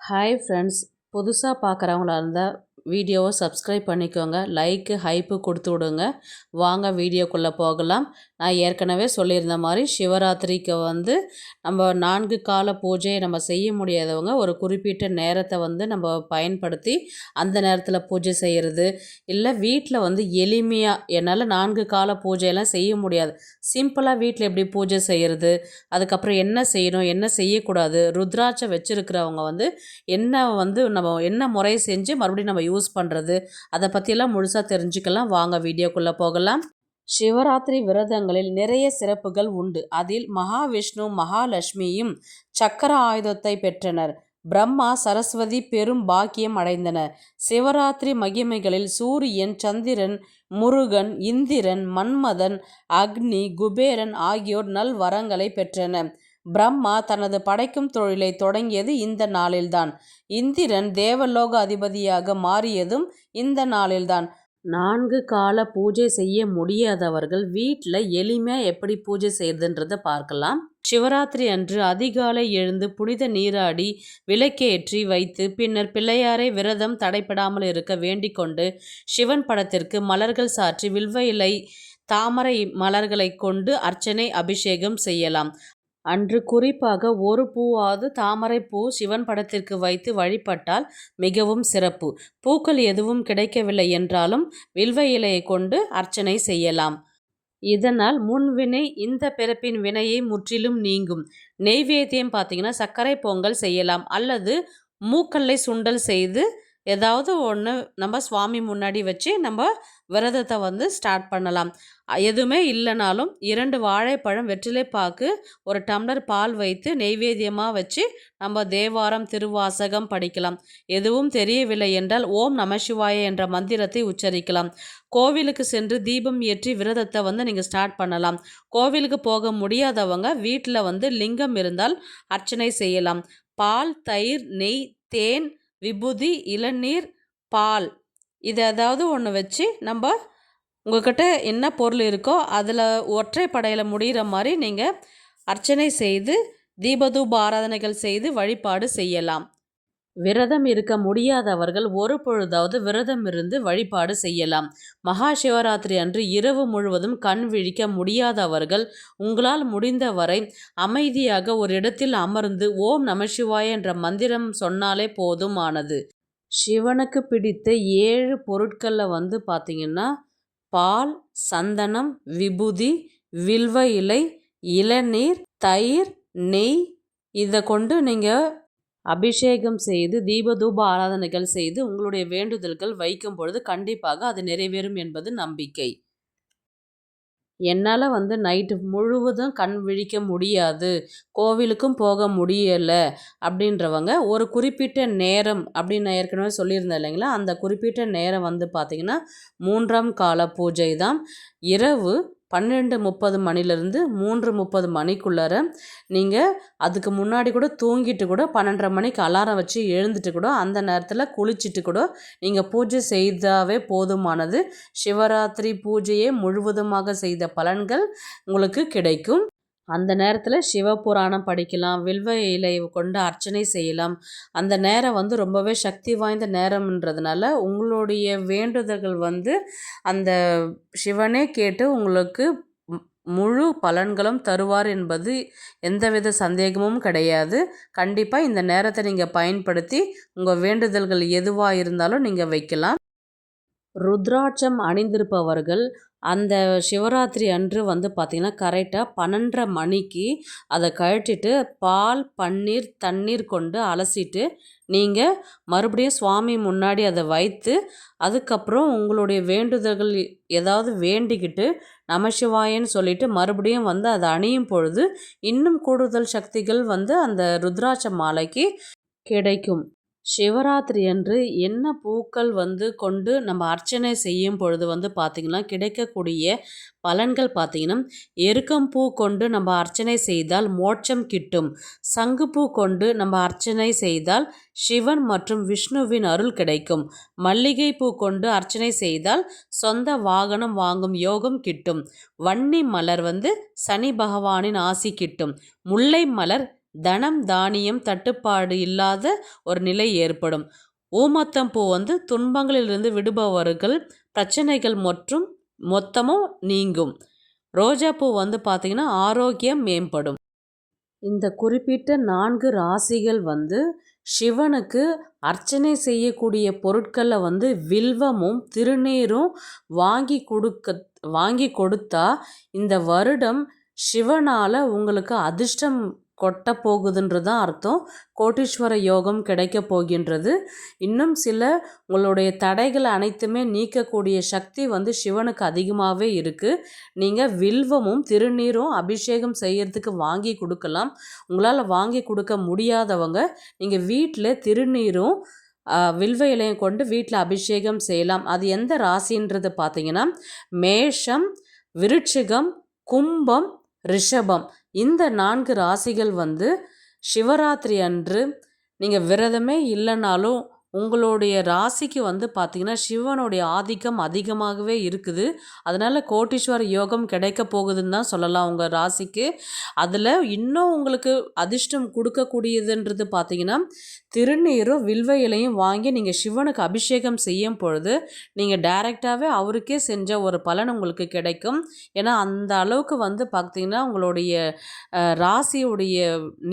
Hi friends, புதுசாக பார்க்குறவங்களா இருந்தால் வீடியோவை சப்ஸ்கிரைப் பண்ணிக்கோங்க. லைக்கு ஹைப்பு கொடுத்து விடுங்க. வாங்க வீடியோக்குள்ளே போகலாம். நான் ஏற்கனவே சொல்லியிருந்த மாதிரி சிவராத்திரிக்கு நம்ம 4 கால பூஜையை நம்ம செய்ய முடியாதவங்க ஒரு குறிப்பிட்ட நேரத்தை நம்ம பயன்படுத்தி அந்த நேரத்தில் பூஜை செய்கிறது, இல்லை வீட்டில் எளிமையாக என்னால் 4 கால பூஜையெல்லாம் செய்ய முடியாது, சிம்பிளாக வீட்டில் எப்படி பூஜை செய்கிறது, அதுக்கப்புறம் என்ன செய்யணும் என்ன செய்யக்கூடாது, ருத்ராட்சம் வச்சுருக்கிறவங்க என்ன நம்ம என்ன முறை செஞ்சு மறுபடியும் நம்ம யூஸ் பண்ணுறது, அதை பற்றியெல்லாம் முழுசாக தெரிஞ்சுக்கலாம். வாங்க வீடியோக்குள்ளே போகலாம். சிவராத்திரி விரதங்களில் நிறைய சிறப்புகள் உண்டு. அதில் மகாவிஷ்ணு மகாலட்சுமியும் சக்கர ஆயுதத்தை பெற்றனர். பிரம்மா சரஸ்வதி பெரும் பாக்கியம் அடைந்தனர். சிவராத்திரி மகிமைகளில் சூரியன், சந்திரன், முருகன், இந்திரன், மன்மதன், அக்னி, குபேரன் ஆகியோர் நல் வரங்களை பெற்றனர். பிரம்மா தனது படைக்கும் தொழிலை தொடங்கியது இந்த நாளில்தான். இந்திரன் தேவலோக அதிபதியாக மாறியதும் இந்த நாளில்தான். 4 கால பூஜை செய்ய முடியாதவர்கள் வீட்டில் எளிமையாக எப்படி பூஜை செய்யறதுன்றதை பார்க்கலாம். சிவராத்திரி அன்று அதிகாலை எழுந்து புனித நீராடி விளக்கேற்றி வைத்து பின்னர் பிள்ளையாரை விரதம் தடைப்படாமல் இருக்க வேண்டிக் கொண்டு சிவன் படத்திற்கு மலர்கள் சாற்றி வில்வ இலை, தாமரை மலர்களை கொண்டு அர்ச்சனை அபிஷேகம் செய்யலாம். அன்று குறிப்பாக ஒரு பூவாவது தாமரை பூ சிவன் படத்திற்கு வைத்து வழிபட்டால் மிகவும் சிறப்பு. பூக்கள் எதுவும் கிடைக்கவில்லை என்றாலும் வில்வ இலையை கொண்டு அர்ச்சனை செய்யலாம். இதனால் முன்வினை இந்த பிறப்பின் வினையை முற்றிலும் நீங்கும். நெய்வேத்தியம் பார்த்தீங்கன்னா சர்க்கரை பொங்கல் செய்யலாம், அல்லது மூக்கல்லை சுண்டல் செய்து ஏதாவது ஒன்று நம்ம சுவாமி முன்னாடி வச்சு நம்ம விரதத்தை ஸ்டார்ட் பண்ணலாம். எதுவுமே இல்லைனாலும் 2 வாழைப்பழம், வெற்றிலை பாக்கு, ஒரு டம்ளர் பால் வைத்து நெய்வேத்தியமாக வச்சு நம்ம தேவாரம் திருவாசகம் படிக்கலாம். எதுவும் தெரியவில்லை என்றால் ஓம் நமசிவாய என்ற மந்திரத்தை உச்சரிக்கலாம். கோவிலுக்கு சென்று தீபம் ஏற்றி விரதத்தை நீங்கள் ஸ்டார்ட் பண்ணலாம். கோவிலுக்கு போக முடியாதவங்க வீட்டில் லிங்கம் இருந்தால் அர்ச்சனை செய்யலாம். பால், தயிர், நெய், தேன், விபூதி, இளநீர், பால், இது ஏதாவது ஒன்று வச்சு நம்ம உங்கள்கிட்ட என்ன பொருள் இருக்கோ அதில் ஒற்றை படையில் முடிகிற மாதிரி நீங்கள் அர்ச்சனை செய்து தீபதூப ஆராதனைகள் செய்து வழிபாடு செய்யலாம். விரதம் இருக்க முடியாதவர்கள் ஒரு பொழுதாவது விரதம் இருந்து வழிபாடு செய்யலாம். மகா சிவராத்திரி அன்று இரவு முழுவதும் கண் விழிக்க முடியாதவர்கள் உங்களால் முடிந்தவரை அமைதியாக ஒரு இடத்தில் அமர்ந்து ஓம் நமசிவாய என்ற மந்திரம் சொன்னாலே போதுமானது. சிவனுக்கு பிடித்த 7 பொருட்களில் பார்த்தீங்கன்னா பால், சந்தனம், விபூதி, வில்வ இலை, இளநீர், தயிர், நெய், இதை கொண்டு நீங்கள் அபிஷேகம் செய்து தீபதூப ஆராதனைகள் செய்து உங்களுடைய வேண்டுதல்கள் வைக்கும் பொழுது கண்டிப்பாக அது நிறைவேறும் என்பது நம்பிக்கை. என்னால் நைட்டு முழுவதும் கண் விழிக்க முடியாது, கோவிலுக்கும் போக முடியலை அப்படின்றவங்க ஒரு குறிப்பிட்ட நேரம் அப்படின்னு நான் ஏற்கனவே சொல்லியிருந்தேன் இல்லைங்களா, அந்த குறிப்பிட்ட நேரம் பார்த்திங்கன்னா 3ஆம் கால பூஜை தான். இரவு 12:30 மணிலேருந்து 3:30 மணிக்குள்ளார நீங்கள் அதுக்கு முன்னாடி கூட தூங்கிட்டு கூட 12:30 மணிக்கு அலாரம் வச்சு எழுந்துட்டு கூட அந்த நேரத்தில் குளிச்சுட்டு கூட நீங்கள் பூஜை செய்தாவே போதுமானது. சிவராத்திரி பூஜையை முழுவதுமாக செய்த பலன்கள் உங்களுக்கு கிடைக்கும். அந்த நேரத்தில் சிவபுராணம் படிக்கலாம், வில்வ இலை கொண்டு அர்ச்சனை செய்யலாம். அந்த நேரம் ரொம்பவே சக்தி வாய்ந்த நேரம்ன்றதுனால உங்களுடைய வேண்டுதல்கள் அந்த சிவனே கேட்டு உங்களுக்கு முழு பலன்களும் தருவார் என்பது எந்தவித சந்தேகமும் கிடையாது. கண்டிப்பாக இந்த நேரத்தை நீங்கள் பயன்படுத்தி உங்கள் வேண்டுதல்கள் எதுவாக இருந்தாலும் நீங்கள் வைக்கலாம். ருத்ராட்சம் அணிந்திருப்பவர்கள் அந்த சிவராத்திரி அன்று பார்த்திங்கன்னா கரெக்டாக 12:30 மணிக்கு அதை கழட்டிட்டு பால், பன்னீர், தண்ணீர் கொண்டு அலசிட்டு நீங்கள் மறுபடியும் சுவாமி முன்னாடி அதை வைத்து அதுக்கப்புறம் உங்களுடைய வேண்டுதல்கள் ஏதாவது வேண்டிக்கிட்டு நமசிவாயன்னு சொல்லிட்டு மறுபடியும் அதை அணியும் பொழுது இன்னும் கூடுதல் சக்திகள் அந்த ருத்ராட்ச மாலைக்கு கிடைக்கும். சிவராத்திரி அன்று என்ன பூக்கள் கொண்டு நம்ம அர்ச்சனை செய்யும் பொழுது பார்த்திங்கன்னா கிடைக்கக்கூடிய பலன்கள் பார்த்திங்கன்னா, எருக்கம்பூ கொண்டு நம்ம அர்ச்சனை செய்தால் மோட்சம் கிட்டும். சங்குப்பூ கொண்டு நம்ம அர்ச்சனை செய்தால் சிவன் மற்றும் விஷ்ணுவின் அருள் கிடைக்கும். மல்லிகை பூ கொண்டு அர்ச்சனை செய்தால் சொந்த வாகனம் வாங்கும் யோகம் கிட்டும். வன்னி மலர் சனி பகவானின் ஆசி கிட்டும். முல்லை மலர் தனம் தானியம் தட்டுப்பாடு இல்லாத ஒரு நிலை ஏற்படும். ஊமத்தம் பூ துன்பங்களிலிருந்து விடுபவர்கள், பிரச்சனைகள் மற்றும் மொத்தமும் நீங்கும். ரோஜா பூ பார்த்திங்கன்னா ஆரோக்கியம் மேம்படும். இந்த குறிப்பிட்ட 4 ராசிகள் சிவனுக்கு அர்ச்சனை செய்யக்கூடிய பொருட்களில் வில்வமும் திருநீரும் வாங்கி கொடுத்தா இந்த வருடம் சிவனால் உங்களுக்கு அதிர்ஷ்டம் கொட்ட போகுதுன்றது தான் அர்த்தம். கோட்டீஸ்வர யோகம் கிடைக்க போகின்றது. இன்னும் சில உங்களுடைய தடைகள் அனைத்துமே நீக்கக்கூடிய சக்தி சிவனுக்கு அதிகமாகவே இருக்குது. நீங்கள் வில்வமும் திருநீரும் அபிஷேகம் செய்யறதுக்கு வாங்கி கொடுக்கலாம். உங்களால் வாங்கி கொடுக்க முடியாதவங்க நீங்கள் வீட்டில் திருநீரும் வில்வ இலையும் கொண்டு வீட்டில் அபிஷேகம் செய்யலாம். அது எந்த ராசின்றது பார்த்தீங்கன்னா மேஷம், விருட்சிகம், கும்பம், ரிஷபம். இந்த 4 ராசிகள் சிவராத்திரி அன்று நீங்கள் விரதமே இல்லைனாலும் உங்களுடைய ராசிக்கு பார்த்திங்கன்னா சிவனுடைய ஆதிக்கம் அதிகமாகவே இருக்குது. அதனால் கோட்டீஸ்வர யோகம் கிடைக்க போகுதுன்னு தான் சொல்லலாம் உங்கள் ராசிக்கு. அதில் இன்னும் உங்களுக்கு அதிர்ஷ்டம் கொடுக்கக்கூடியதுன்றது பார்த்திங்கன்னா திருநீரும் வில்வ இலையும் வாங்கி நீங்கள் சிவனுக்கு அபிஷேகம் செய்யும் பொழுது நீங்கள் டைரெக்டாகவே அவருக்கே செஞ்ச ஒரு பலன் உங்களுக்கு கிடைக்கும். ஏன்னா அந்த அளவுக்கு பார்த்திங்கன்னா உங்களுடைய ராசியுடைய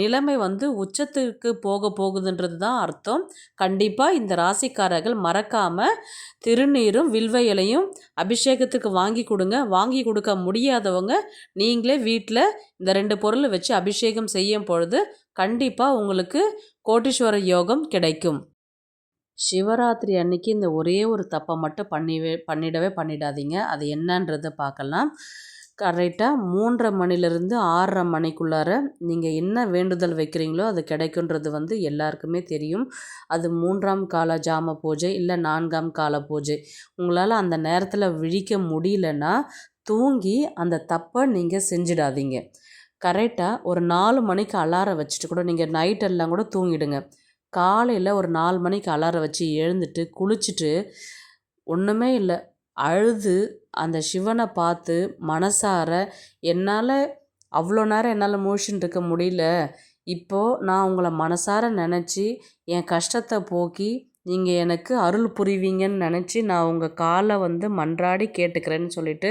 நிலைமை உச்சத்துக்கு போக போகுதுன்றது தான் அர்த்தம். கண்டிப்பாக இந்த ராசிக்காரர்கள் மறக்காமல் திருநீரும் வில்வ இலையும் அபிஷேகத்துக்கு வாங்கி கொடுங்க. வாங்கி கொடுக்க முடியாதவங்க நீங்களே வீட்டில் இந்த 2 பொருளை வச்சு அபிஷேகம் செய்யும் பொழுது கண்டிப்பாக உங்களுக்கு கோட்டீஸ்வர யோகம் கிடைக்கும். சிவராத்திரி அன்னைக்கு இந்த ஒரே ஒரு தப்பை மட்டும் பண்ணிடாதீங்க. அது என்னன்றதை பார்க்கலாம். கரெக்டாக 3:30 மணிலேருந்து 6:30 மணிக்குள்ளார நீங்கள் என்ன வேண்டுதல் வைக்கிறீங்களோ அது கிடைக்குன்றது எல்லாருக்குமே தெரியும். அது 3ஆம் கால ஜாம பூஜை இல்லை 4ஆம் கால பூஜை. உங்களால் அந்த நேரத்தில் விழிக்க முடியலன்னா தூங்கி அந்த தப்பை நீங்கள் செஞ்சிடாதீங்க. கரெக்டாக ஒரு 4 மணிக்கு அலாரம் வச்சுட்டு கூட நீங்கள் நைட்டெல்லாம் கூட தூங்கிடுங்க. காலையில் ஒரு 4 மணிக்கு அலாரம் வச்சு எழுந்துட்டு குளிச்சுட்டு ஒன்றுமே இல்லை அழுது அந்த சிவனை பார்த்து மனசார என்னால் அவ்வளோ நேரம் என்னால் முழிச்சுட்டு இருக்க முடியல, இப்போது நான் உங்களை மனசார நினச்சி என் கஷ்டத்தை போக்கி நீங்கள் எனக்கு அருள் புரிவீங்கன்னு நினச்சி நான் உங்கள் காலை மன்றாடி கேட்டுக்கிறேன்னு சொல்லிட்டு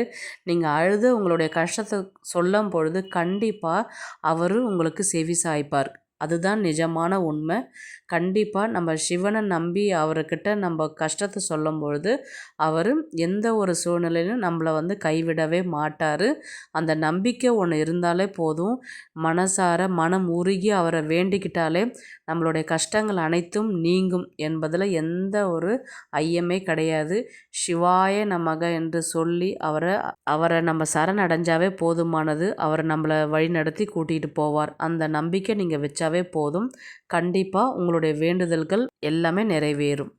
நீங்கள் அழுது உங்களுடைய கஷ்டத்தை சொல்லும் பொழுது கண்டிப்பாக அவர் உங்களுக்கு செவி சாய்ப்பார். அதுதான் நிஜமான உண்மை. கண்டிப்பாக நம்ம சிவனை நம்பி அவர்கிட்ட நம்ம கஷ்டத்தை சொல்லும் பொழுது அவர் எந்த ஒரு சூழ்நிலையிலும் நம்மளை கைவிடவே மாட்டார். அந்த நம்பிக்கை ஒன்று இருந்தாலே போதும். மனசார மனம் உருகி அவரை வேண்டிக்கிட்டாலே நம்மளுடைய கஷ்டங்கள் அனைத்தும் நீங்கும் என்பதில் எந்த ஒரு ஐயமே கிடையாது. சிவாய நமக என்று சொல்லி அவரை நம்ம சரணடைஞ்சாவே போதுமானது. அவரை நம்மளை வழிநடத்தி கூட்டிகிட்டு போவார். அந்த நம்பிக்கை நீங்கள் வச்சாவே போதும். கண்டிப்பாக உங்களுடைய வேண்டுதல்கள் எல்லாமே நிறைவேறும்.